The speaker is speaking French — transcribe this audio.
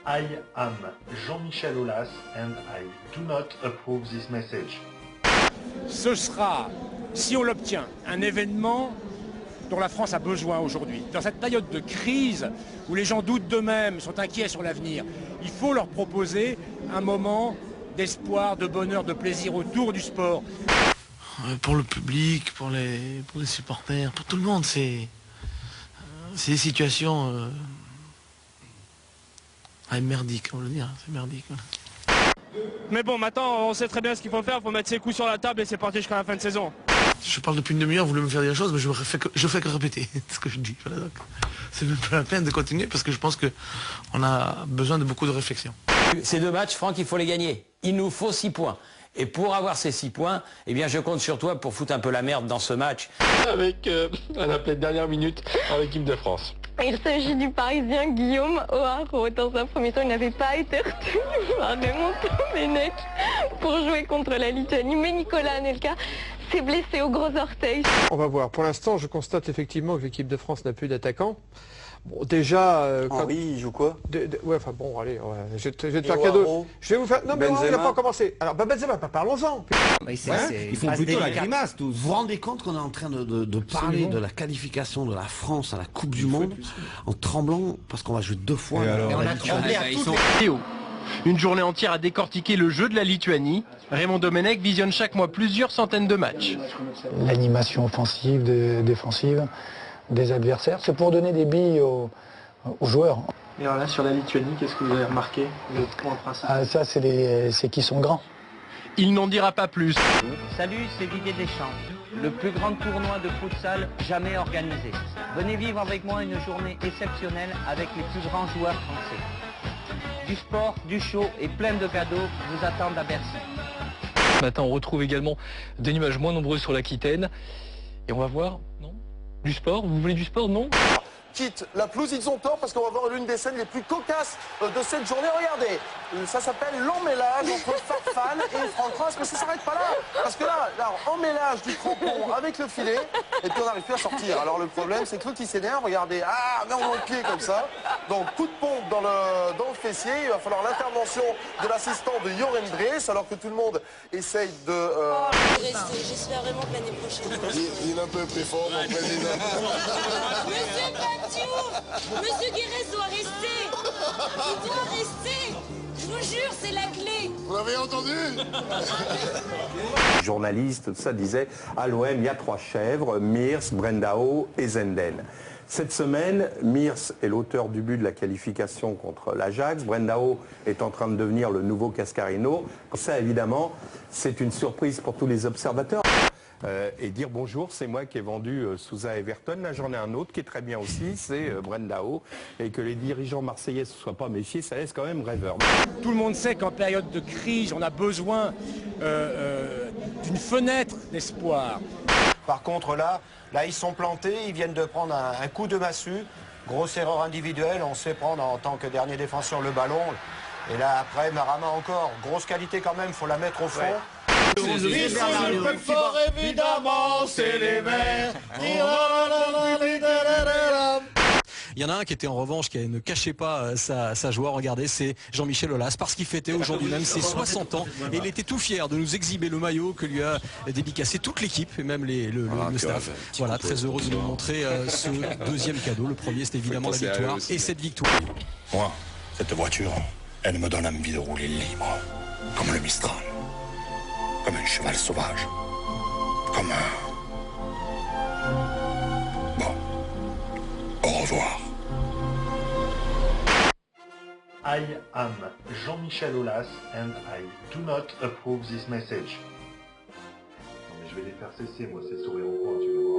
I am Jean-Michel Aulas and I do not approve this message. Ce sera, si on l'obtient, un événement dont la France a besoin aujourd'hui. Dans cette période de crise où les gens doutent d'eux-mêmes, sont inquiets sur l'avenir, il faut leur proposer un moment d'espoir, de bonheur, de plaisir autour du sport. Pour le public, pour les supporters, pour tout le monde, c'est des situations merdiques, on veut le dire, c'est merdique. Mais bon, maintenant, on sait très bien ce qu'il faut faire, il faut mettre ses coups sur la table et c'est parti jusqu'à la fin de saison. Je parle depuis une demi-heure, vous voulez me faire dire des choses, mais je fais que répéter ce que je dis. Voilà, donc, c'est même pas la peine de continuer parce que je pense qu'on a besoin de beaucoup de réflexion. Ces deux matchs, Franck, il faut les gagner. Il nous faut 6 points. Et pour avoir ces 6 points, eh bien, je compte sur toi pour foutre un peu la merde dans ce match. Avec un appel de dernière minute en équipe de France. Il s'agit du Parisien Guillaume Hoarau. Dans un premier temps, il n'avait pas été retenu par Raymond Domenech pour jouer contre la Lituanie. Mais Nicolas Anelka s'est blessé au gros orteil. On va voir. Pour l'instant, je constate effectivement que l'équipe de France n'a plus d'attaquant. Bon, déjà... Henri, il joue quoi? Ouais, enfin bon, allez, ouais, je vais te faire cadeau. Je vais vous faire... Non, mais on n'a pas commencé. Alors, Benzema, parlons-en. Ils font plutôt la grimace, tous. Vous vous rendez compte qu'on est en train de parler de la qualification de la France à la Coupe du Monde en tremblant parce qu'on va jouer 2 fois. Et on a tremblé à toutes les... Une journée entière à décortiquer le jeu de la Lituanie. Raymond Domenech visionne chaque mois plusieurs centaines de matchs. L'animation offensive, défensive des adversaires, c'est pour donner des billes aux joueurs. Et alors là, sur la Lituanie, qu'est-ce que vous avez remarqué, le point principal? Ça, c'est qu'ils sont grands. Il n'en dira pas plus. Salut, c'est Didier Deschamps. Le plus grand tournoi de futsal jamais organisé. Venez vivre avec moi une journée exceptionnelle avec les plus grands joueurs français. Du sport, du show et plein de cadeaux vous attendent à Bercy. Ce matin, on retrouve également des nuages moins nombreux sur l'Aquitaine. Et on va voir, non? Du sport? Vous voulez du sport, non? Quitte la pelouse, ils ont tort parce qu'on va voir l'une des scènes les plus cocasses de cette journée. Regardez, ça s'appelle l'emmêlage entre Farfane et Franck Rass, mais ça s'arrête pas là. Parce que là, emmêlage du crampon avec le filet, et puis on n'arrive plus à sortir. Alors le problème, c'est que l'autre il s'énerve, regardez, mais on a le pied comme ça. Donc coup de pompe dans le fessier, il va falloir l'intervention de l'assistant de Joren Drees, alors que tout le monde essaye de... J'espère vraiment que l'année prochaine... Il est un peu plus fort, mon président. Monsieur Guérez doit rester. Il doit rester. Je vous jure, c'est la clé. Vous l'avez entendu? Les journalistes, tout ça disait, à l'OM, il y a 3 chèvres, Mears, Brendao et Zenden. Cette semaine, Mears est l'auteur du but de la qualification contre l'Ajax. Brendao est en train de devenir le nouveau Cascarino. Ça, évidemment, c'est une surprise pour tous les observateurs. Et dire bonjour, c'est moi qui ai vendu Sousa Everton. Là, j'en ai un autre qui est très bien aussi, c'est Brendao. Et que les dirigeants marseillais ne se soient pas méfiés, ça laisse quand même rêveur. Tout le monde sait qu'en période de crise, on a besoin d'une fenêtre d'espoir. Par contre, là, ils sont plantés, ils viennent de prendre un coup de massue. Grosse erreur individuelle, on se fait prendre en tant que dernier défenseur le ballon. Et là, après, Marama encore. Grosse qualité quand même, il faut la mettre au fond. Ouais. Ici, le plus fort, évidemment, c'est les Verts. Il y en a un qui était en revanche, qui ne cachait pas sa joie. Regardez, c'est Jean-Michel Aulas, parce qu'il fêtait aujourd'hui même ses 60 ans. Et il était tout fier de nous exhiber le maillot que lui a dédicacé toute l'équipe, et même le staff. Voilà, très heureux de nous montrer ce deuxième cadeau. Le premier, c'est évidemment la victoire. Et cette victoire. Moi, cette voiture, elle me donne envie de rouler libre, comme le Mistral. Comme un cheval sauvage. Comme un... Bon. Au revoir. I am Jean-Michel Aulas and I do not approve this message. Non mais je vais les faire cesser moi ces sourires au coin, tu vois.